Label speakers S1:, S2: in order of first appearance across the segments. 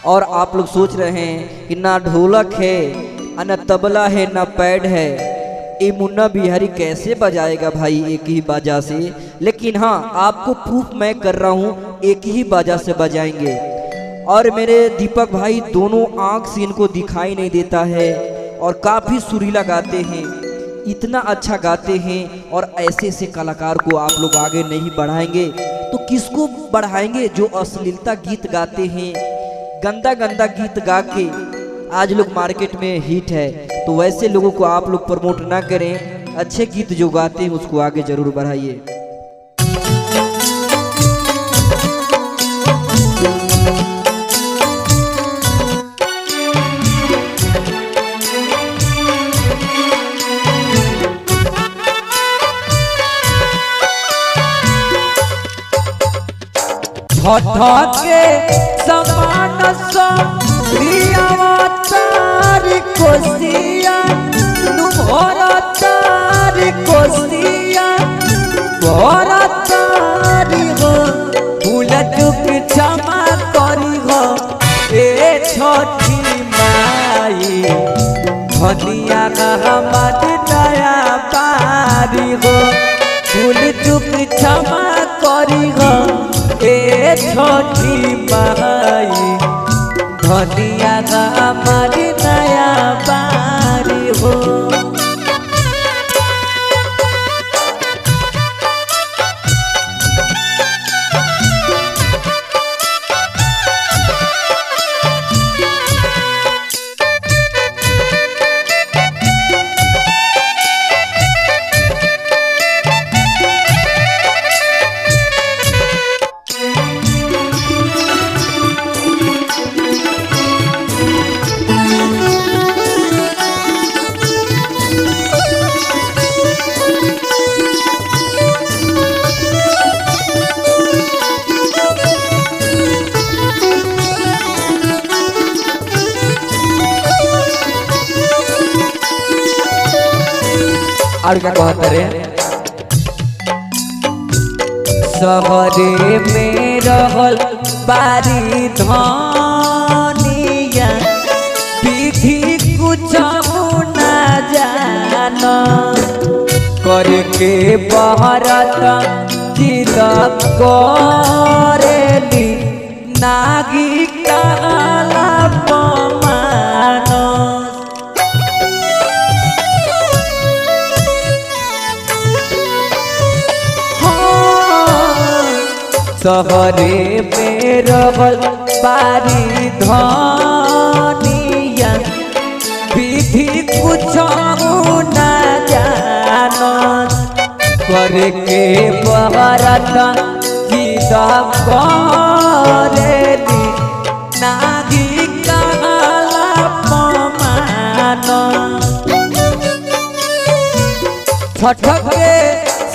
S1: और आप लोग सोच रहे हैं कि ना ढोलक है, ना तबला है, ना पैड है, ये मुन्ना बिहारी कैसे बजाएगा भाई एक ही बाजा से। लेकिन हाँ, आपको प्रूफ मैं कर रहा हूँ, एक ही बाजा से बजाएंगे। और मेरे दीपक भाई दोनों आँख से इनको दिखाई नहीं देता है और काफ़ी सुरीला गाते हैं, इतना अच्छा गाते हैं। और ऐसे ऐसे कलाकार को आप लोग आगे नहीं बढ़ाएंगे तो किसको बढ़ाएंगे जो अश्लीलता गीत गाते हैं, गंदा गंदा गीत गा के आज लोग मार्केट में हिट है। तो वैसे लोगों को आप लोग प्रमोट ना करें, अच्छे गीत जो गाते हैं उसको आगे जरूर बढ़ाइए।
S2: के समान तारी कोसिया भरा तारी कोसिया भरा तारी हो भूल चुक क्षमा करी हो ए छोटी माई धनिया हमार दया पारी हो भूल चुक क्षमा करी हो ए छोटी माई धनिया हमारी नया बारी हो। और क्या कहते रे सबरे में रहल बारी धनिया विधि कुछ ना जान करके बहरत जिद करेली नागी काला पमान सहरे में रहल बारी धनिया विधि कुछ ना जान करके बहरत जिद करेली नागी काला पमान छठ के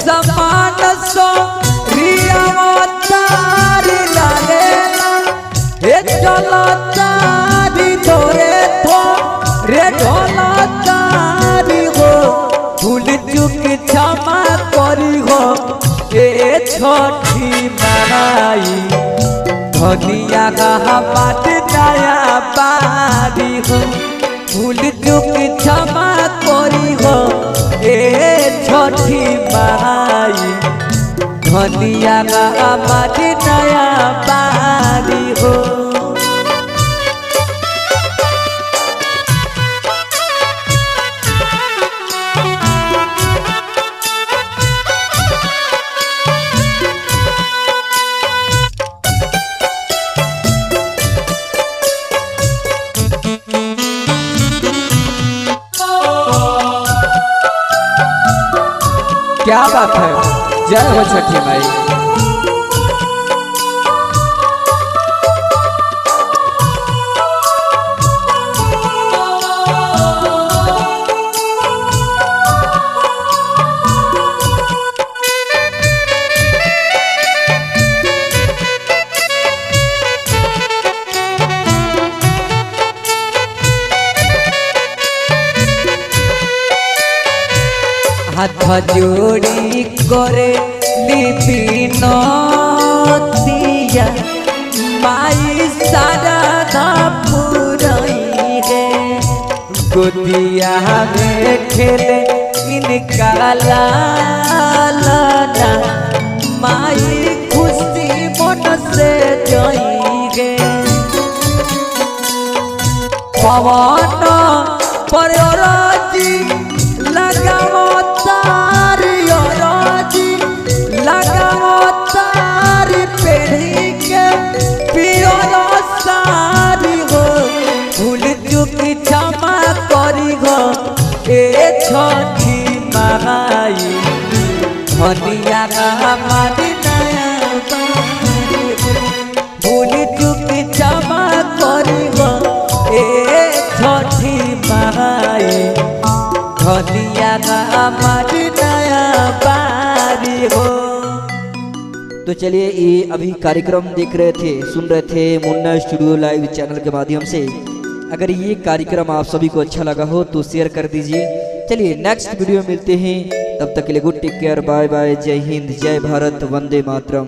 S2: समान सो तारी लागेला हे चला तारी धोरे थो रे ढोला तारी हो भूल चुक क्षमा करी हो ए छोटी माई धनिया हमार दया पारी हो भूल चुक क्षमा करी हो ए छोटी माई धनिया हमार नया बारी हो। क्या बात है, जय हो छठी माई। हाथ जोड़ी करे लिपिनतिया माई सारा गोदिया में खेले इनका लाला माई खुशी मन से जाएंगे पवन पर राजी लगाओ तारी राजी लगाओ तारी पेढ़ी के पियो सारी हो भूल चुक क्षमा करी हो ए छठी माई धनिया हमारी नया भूल चुक क्षमा करी हो ए छठी माई धनिया हमारी नया बारी हो।
S1: तो चलिए ये अभी कार्यक्रम देख रहे थे, सुन रहे थे मुन्ना स्टूडियो लाइव चैनल के माध्यम से। अगर ये कार्यक्रम आप सभी को अच्छा लगा हो तो शेयर कर दीजिए। चलिए नेक्स्ट वीडियो मिलते हैं, तब तक के लिए good take care, bye bye, जय हिंद, जय भारत, वंदे मातरम।